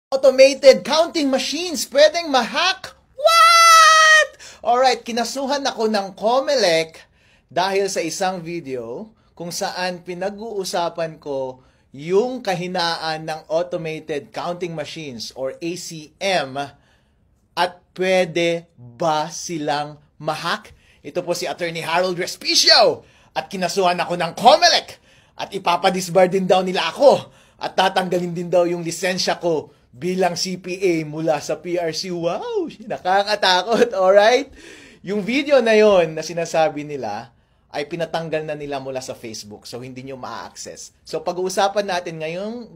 Automated counting machines, pwedeng ma-hack? What? Alright, kinasuhan ako ng COMELEC dahil sa isang video kung saan pinag-uusapan ko yung kahinaan ng automated counting machines or ACM at pwede ba silang ma-hack? Ito po si Attorney Harold Respicio at kinasuhan ako ng COMELEC at ipapadisbar din daw nila ako at tatanggalin din daw yung lisensya ko bilang CPA mula sa PRC. Wow! Nakakatakot, alright? Yung video na yon na sinasabi nila ay pinatanggal na nila mula sa Facebook. So, hindi nyo ma-access. So, pag-uusapan natin ngayong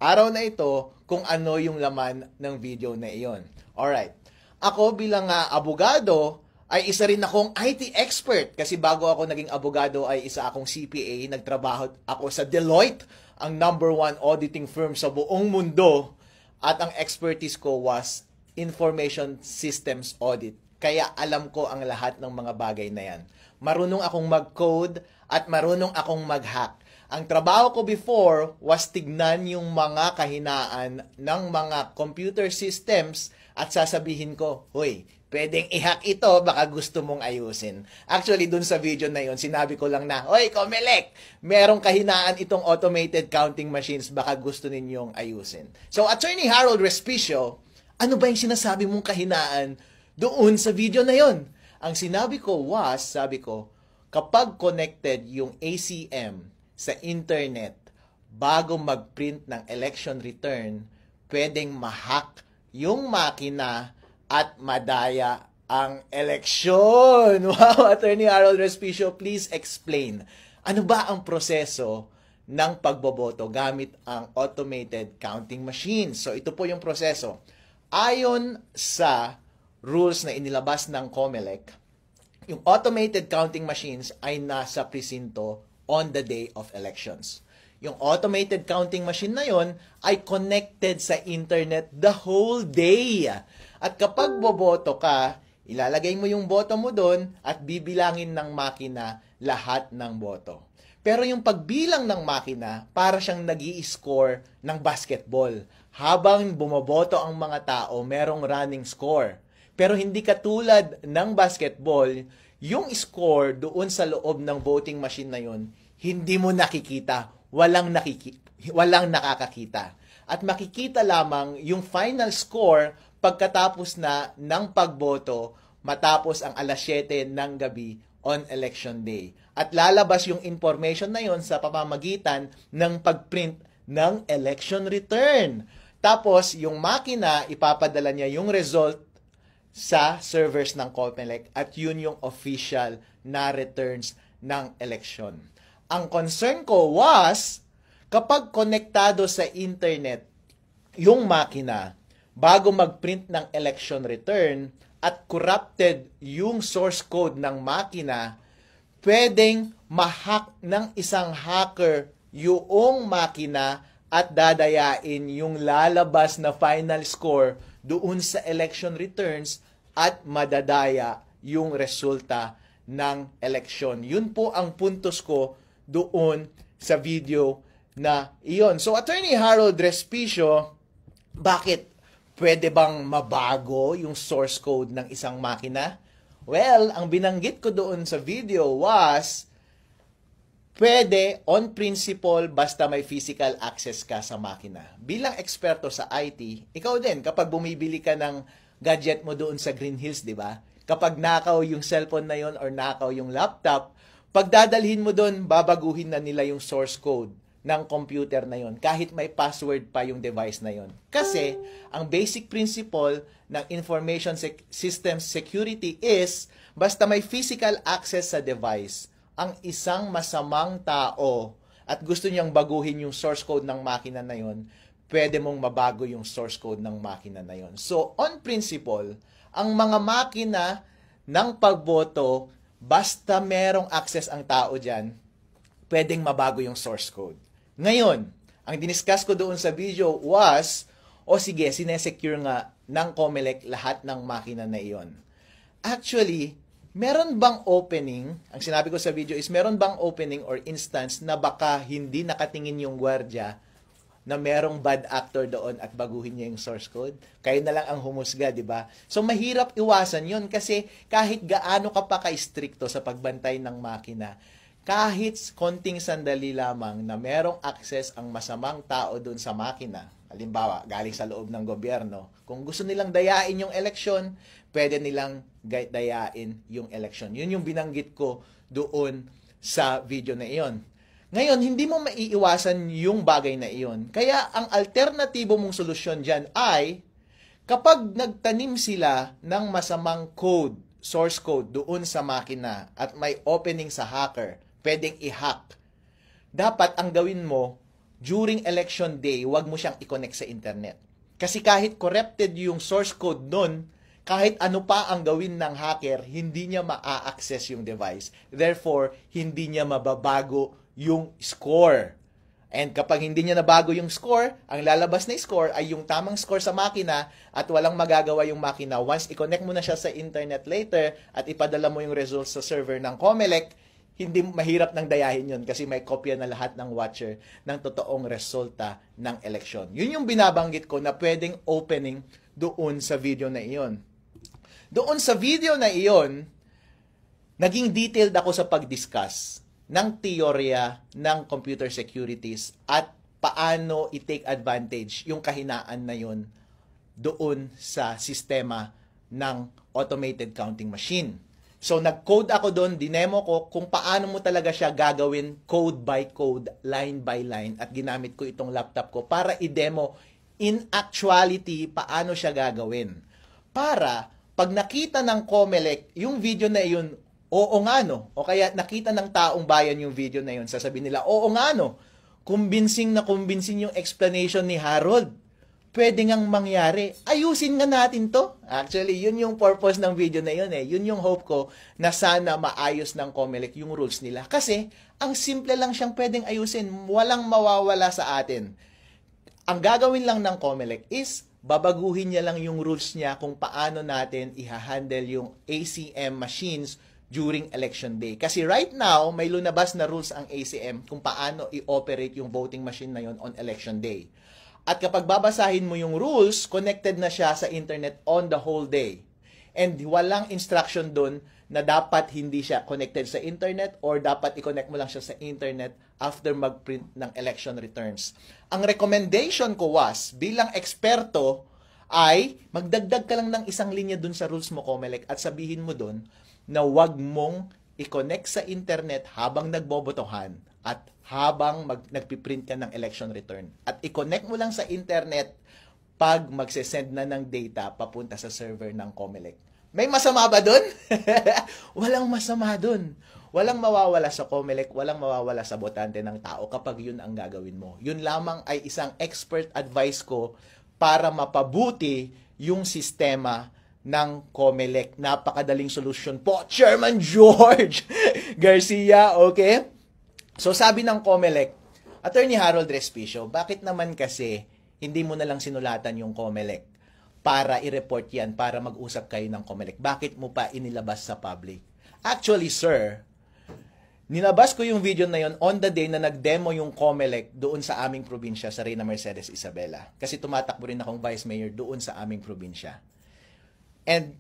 araw na ito kung ano yung laman ng video na iyon. Alright. Ako bilang abogado ay isa rin akong IT expert kasi bago ako naging abogado ay isa akong CPA. Nagtrabaho ako sa Deloitte, ang #1 auditing firm sa buong mundo. At ang expertise ko was information systems audit. Kaya alam ko ang lahat ng mga bagay na yan. Marunong akong mag-code at marunong akong mag-hack. Ang trabaho ko before was tignan yung mga kahinaan ng mga computer systems at sasabihin ko, "Hoy, pwedeng i-hack ito, baka gusto mong ayusin." Actually, dun sa video na yon sinabi ko lang na, "Hoy, COMELEC, merong kahinaan itong automated counting machines, baka gusto ninyong ayusin." So, Attorney Harold Respicio, ano ba yung sinasabi mong kahinaan doon sa video na yon? Ang sinabi ko was, sabi ko, kapag connected yung ACM sa internet bago mag-print ng election return, pwedeng ma-hack yung makina at madaya ang eleksyon. Wow, Attorney Harold Respicio, please explain. Ano ba ang proseso ng pagboboto gamit ang automated counting machine? So, ito po yung proseso. Ayon sa rules na inilabas ng COMELEC, yung automated counting machines ay nasa presinto on the day of elections. Yung automated counting machine na yon ay connected sa internet the whole day. At kapag boboto ka, ilalagay mo yung boto mo doon at bibilangin ng makina lahat ng boto. Pero yung pagbilang ng makina, para siyang nag-i-score ng basketball. Habang bumoboto ang mga tao, merong running score. Pero hindi katulad ng basketball, yung score doon sa loob ng voting machine na yon, hindi mo nakikita. Walang nakakakita. At makikita lamang yung final score pagkatapos na ng pagboto matapos ang 7:00 ng gabi on election day. At lalabas yung information na yon sa pamamagitan ng pagprint ng election return. Tapos yung makina, ipapadala niya yung result sa servers ng COMELEC at yun yung official na returns ng election. Ang concern ko was, kapag konektado sa internet yung makina, bago mag-print ng election return at corrupted yung source code ng makina, pwedeng ma-hack ng isang hacker yung makina at dadayain yung lalabas na final score doon sa election returns at madadaya yung resulta ng election. Yun po ang puntos ko doon sa video na iyon. So, Attorney Harold Respicio, bakit pwede bang mabago yung source code ng isang makina? Well, ang binanggit ko doon sa video was, pwede on principle basta may physical access ka sa makina. Bilang eksperto sa IT, ikaw din, kapag bumibili ka ng gadget mo doon sa Green Hills, di ba? Kapag nakaw yung cellphone na yon or nakaw yung laptop, pagdadalhin mo doon, babaguhin na nila yung source code ng computer na yon kahit may password pa yung device na yon. Kasi, ang basic principle ng information system security is, basta may physical access sa device, ang isang masamang tao at gusto niyang baguhin yung source code ng makina na yon, pwede mong mabago yung source code ng makina na yon. So, on principle, ang mga makina ng pagboto, basta merong access ang tao dyan, pwedeng mabago yung source code. Ngayon, ang diniscuss ko doon sa video was, sige, sinesecure nga ng COMELEC lahat ng makina na iyon. Actually, meron bang opening, ang sinabi ko sa video is, meron bang opening or instance na baka hindi nakatingin yung gwardiya na merong bad actor doon at baguhin niya yung source code? Kayo na lang ang humusga, di ba? So, mahirap iwasan yon kasi kahit gaano ka pa ka-stricto sa pagbantay ng makina, kahit konting sandali lamang na merong access ang masamang tao doon sa makina, halimbawa, galing sa loob ng gobyerno, kung gusto nilang dayain yung eleksyon, pwede nilang dayain yung eleksyon. Yun yung binanggit ko doon sa video na iyon. Ngayon, hindi mo maiiwasan yung bagay na iyon. Kaya, ang alternatibo mong solusyon dyan ay, kapag nagtanim sila ng masamang code, source code, doon sa makina at may opening sa hacker, pwedeng i-hack. Dapat ang gawin mo, during election day, wag mo siyang i-connect sa internet. Kasi kahit corrupted yung source code nun, kahit ano pa ang gawin ng hacker, hindi niya ma-access yung device. Therefore, hindi niya mababago yung score. And kapag hindi niya nabago yung score, ang lalabas na score ay yung tamang score sa makina at walang magagawa yung makina. Once i-connect mo na siya sa internet later at ipadala mo yung results sa server ng COMELEC, hindi mahirap nang dayahin yun kasi may kopya na lahat ng watcher ng totoong resulta ng eleksyon. Yun yung binabanggit ko na pwedeng opening doon sa video na iyon. Doon sa video na iyon, naging detailed ako sa pag-discuss ng teorya ng computer securities at paano i-take advantage yung kahinaan na yun doon sa sistema ng automated counting machine. So, nag-code ako doon, dinemo ko kung paano mo talaga siya gagawin code by code, line by line, at ginamit ko itong laptop ko para i-demo in actuality paano siya gagawin. Para, pag nakita ng COMELEC yung video na yun, oo nga no, o kaya nakita ng taong bayan yung video na yun, sasabihin nila, oo nga no, convincing na convincing yung explanation ni Harold. Pwede ngang mangyari. Ayusin nga natin to. Actually, yun yung purpose ng video na yun eh. Yun yung hope ko na sana maayos ng COMELEC yung rules nila. Kasi, ang simple lang siyang pwedeng ayusin. Walang mawawala sa atin. Ang gagawin lang ng COMELEC is, babaguhin niya lang yung rules niya kung paano natin i-handle yung ACM machines during election day. Kasi right now, may lunabas na rules ang ACM kung paano i-operate yung voting machine na yun on election day. At kapag babasahin mo yung rules, connected na siya sa internet on the whole day. And walang instruction doon na dapat hindi siya connected sa internet or dapat i-connect mo lang siya sa internet after mag-print ng election returns. Ang recommendation ko was, bilang eksperto, ay magdagdag ka lang ng isang linya doon sa rules mo, COMELEC, at sabihin mo doon na wag mong i-connect sa internet habang nagbobotohan at habang nagpiprint ka ng election return. At i-connect mo lang sa internet pag magsesend na ng data papunta sa server ng COMELEC. May masama ba dun? Walang masama dun. Walang mawawala sa COMELEC, walang mawawala sa botante ng tao kapag yun ang gagawin mo. Yun lamang ay isang expert advice ko para mapabuti yung sistema ng COMELEC. Napakadaling solusyon po, Chairman George Garcia, okay? So sabi ng COMELEC, Attorney Harold Respicio, bakit naman kasi hindi mo na lang sinulatan yung COMELEC para i-report yan, para mag-usap kayo ng COMELEC? Bakit mo pa inilabas sa public? Actually, sir, nilabas ko yung video na yon on the day na nag-demo yung COMELEC doon sa aming probinsya, sa Reyna Mercedes Isabela. Kasi tumatakbo rin akong vice mayor doon sa aming probinsya. And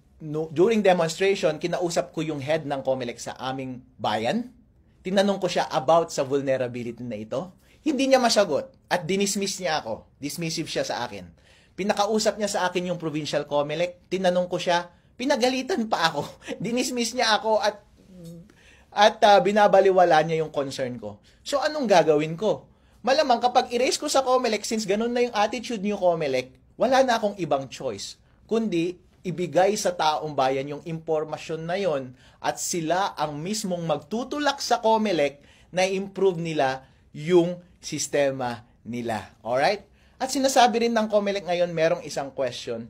during demonstration, kinausap ko yung head ng COMELEC sa aming bayan. Tinanong ko siya about sa vulnerability na ito. Hindi niya masagot at dinismiss niya ako. Dismissive siya sa akin. Pinakausap niya sa akin yung provincial COMELEC. Tinanong ko siya, pinagalitan pa ako. Dinismiss niya ako at binabaliwala niya yung concern ko. So anong gagawin ko? Malamang kapag erase ko sa COMELEC, since ganun na yung attitude niyo COMELEC, wala na akong ibang choice. Kundi ibigay sa taong bayan yung impormasyon na yon at sila ang mismong magtutulak sa COMELEC na improve nila yung sistema nila. Alright? At sinasabi rin ng COMELEC ngayon, merong isang question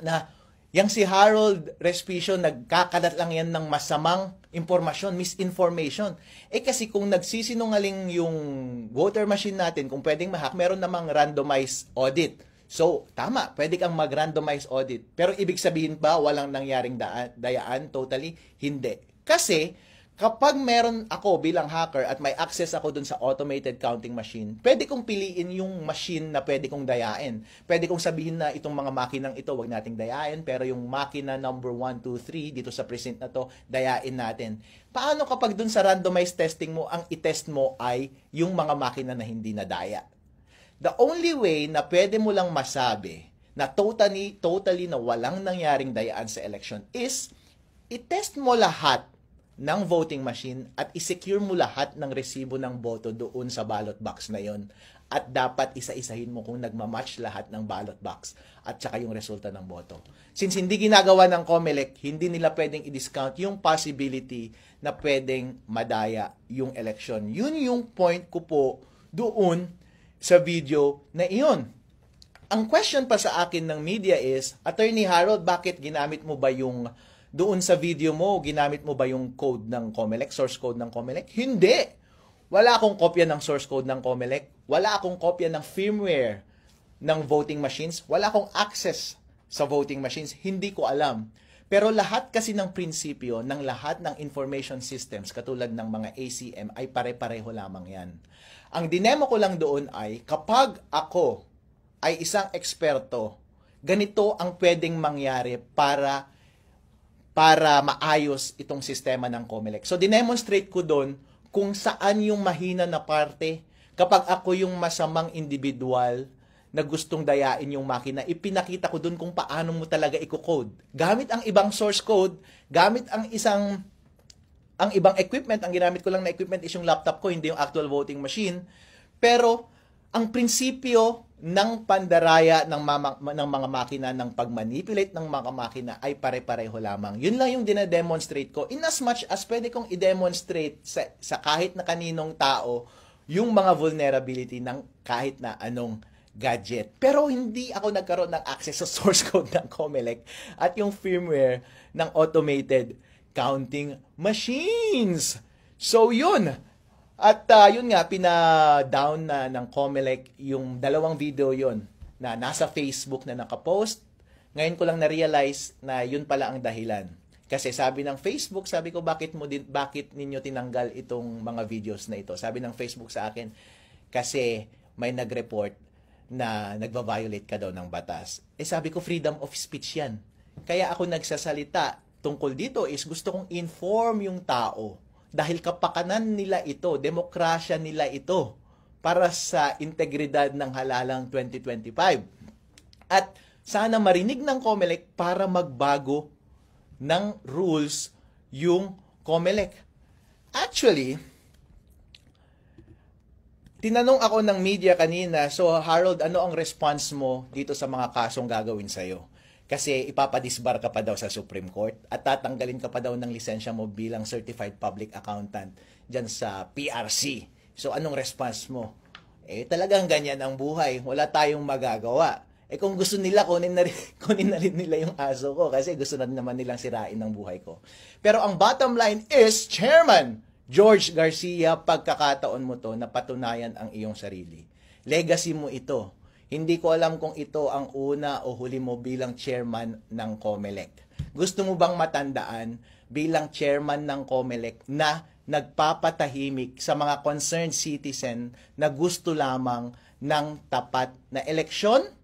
na yang si Harold Respicio, nagkakalat lang yan ng masamang impormasyon, misinformation. Kasi kung nagsisinungaling yung voter machine natin, kung pwedeng ma-hack, meron namang randomized audit. So, tama, pwede kang mag-randomize audit. Pero ibig sabihin ba walang nangyaring dayaan? Totally, hindi. Kasi, Kapag meron ako bilang hacker at may access ako dun sa automated counting machine, pwede kong piliin yung machine na pwede kong dayain. Pwede kong sabihin na itong mga makinang ito, wag nating dayain, pero yung makina number 1, 2, 3 dito sa precinct na to, dayain natin. Paano kapag dun sa randomized testing mo, ang itest mo ay yung mga makina na hindi nadaya? The only way na pwede mo lang masabi na totally na walang nangyaring dayaan sa election is itest mo lahat ng voting machine at isecure mo lahat ng resibo ng boto doon sa ballot box na yon. At dapat isa-isahin mo kung nagmamatch lahat ng ballot box at saka yung resulta ng boto. Since hindi ginagawa ng COMELEC, hindi nila pwedeng i-discount yung possibility na pwedeng madaya yung election. Yun yung point ko po doon sa video na iyon. Ang question pa sa akin ng media is, Attorney Harold, bakit ginamit mo ba yung doon sa video mo, ginamit mo ba yung code ng COMELEC, source code ng COMELEC? Hindi! Wala akong kopya ng source code ng COMELEC. Wala akong kopya ng firmware ng voting machines. Wala akong access sa voting machines. Hindi ko alam. Pero lahat kasi ng prinsipyo ng lahat ng information systems, katulad ng mga ACM, ay pare-pareho lamang yan. Ang dinemo ko lang doon ay, kapag ako ay isang eksperto, ganito ang pwedeng mangyari para maayos itong sistema ng COMELEC. So, dinemonstrate ko doon kung saan yung mahina na parte. Kapag ako yung masamang individual na gustong dayain yung makina, ipinakita ko doon kung paano mo talaga i-code. Gamit ang ibang source code, gamit ang ibang equipment, ang ginamit ko lang na equipment is yung laptop ko, hindi yung actual voting machine. Pero, ang prinsipyo ng pandaraya ng mga makina, ng pagmanipulate ng mga makina ay pare-pareho lamang. Yun lang yung dinedemonstrate ko. In as much as pwede kong i-demonstrate sa kahit na kaninong tao yung mga vulnerability ng kahit na anong gadget. Pero hindi ako nagkaroon ng access sa source code ng COMELEC at yung firmware ng automated counting machines. So yun. At yun nga, pina-down na ng COMELEC yung dalawang video yon na nasa Facebook na nakapost. Ngayon ko lang na-realize na yun pala ang dahilan. Kasi sabi ng Facebook, sabi ko, bakit ninyo tinanggal itong mga videos na ito? Sabi ng Facebook sa akin, kasi may nag-report na nagva-violate ka daw ng batas. Sabi ko, freedom of speech yan. Kaya ako nagsasalita tungkol dito is gusto kong inform yung tao. Dahil kapakanan nila ito, demokrasya nila ito para sa integridad ng halalang 2025. At sana marinig ng COMELEC para magbago ng rules yung COMELEC. Actually, tinanong ako ng media kanina, so Harold, ano ang response mo dito sa mga kasong gagawin sa'yo? Kasi ipapadisbar ka pa daw sa Supreme Court at tatanggalin ka pa daw ng lisensya mo bilang Certified Public Accountant dyan sa PRC. So anong response mo? Talagang ganyan ang buhay. Wala tayong magagawa. Kung gusto nila, kunin na rin nila yung aso ko kasi gusto na naman nilang sirain ang buhay ko. Pero ang bottom line is, Chairman George Garcia, pagkakataon mo to na patunayan ang iyong sarili. Legacy mo ito. Hindi ko alam kung ito ang una o huli mo bilang chairman ng COMELEC. Gusto mo bang matandaan bilang chairman ng COMELEC na nagpapatahimik sa mga concerned citizen na gusto lamang ng tapat na eleksyon?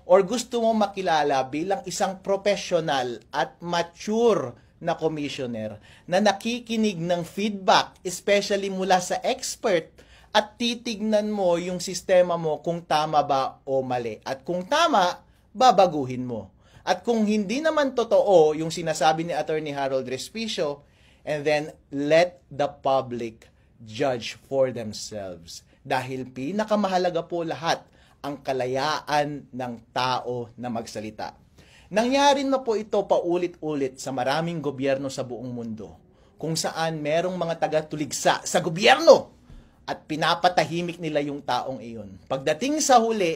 Or gusto mo makilala bilang isang professional at mature na commissioner na nakikinig ng feedback, especially mula sa expert, at titignan mo yung sistema mo kung tama ba o mali. At kung tama, babaguhin mo. At kung hindi naman totoo yung sinasabi ni Attorney Harold Respicio, and then let the public judge for themselves. Dahil pinakamahalaga po lahat ang kalayaan ng tao na magsalita. Nangyari na po ito paulit-ulit sa maraming gobyerno sa buong mundo, kung saan merong mga taga-tuligsa sa gobyerno at pinapatahimik nila yung taong iyon. Pagdating sa huli,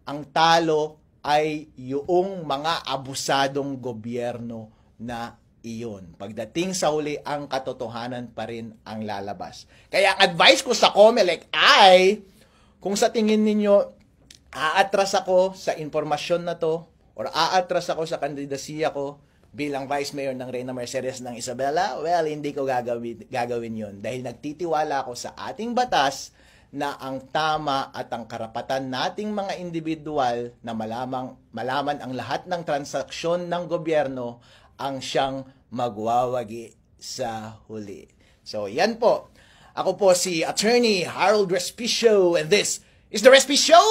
ang talo ay yung mga abusadong gobyerno na iyon. Pagdating sa huli, ang katotohanan pa rin ang lalabas. Kaya ang advice ko sa COMELEC ay, kung sa tingin ninyo, aatras ako sa informasyon na to, or aatras ako sa kandidasiya ko, bilang Vice Mayor ng Reyna Mercedes ng Isabela, well, hindi ko gagawin yun. Dahil nagtitiwala ako sa ating batas na ang tama at ang karapatan nating mga individual na malaman ang lahat ng transaksyon ng gobyerno ang siyang magwawagi sa huli. So, yan po. Ako po si Attorney Harold Respicio and this is The Respi Show!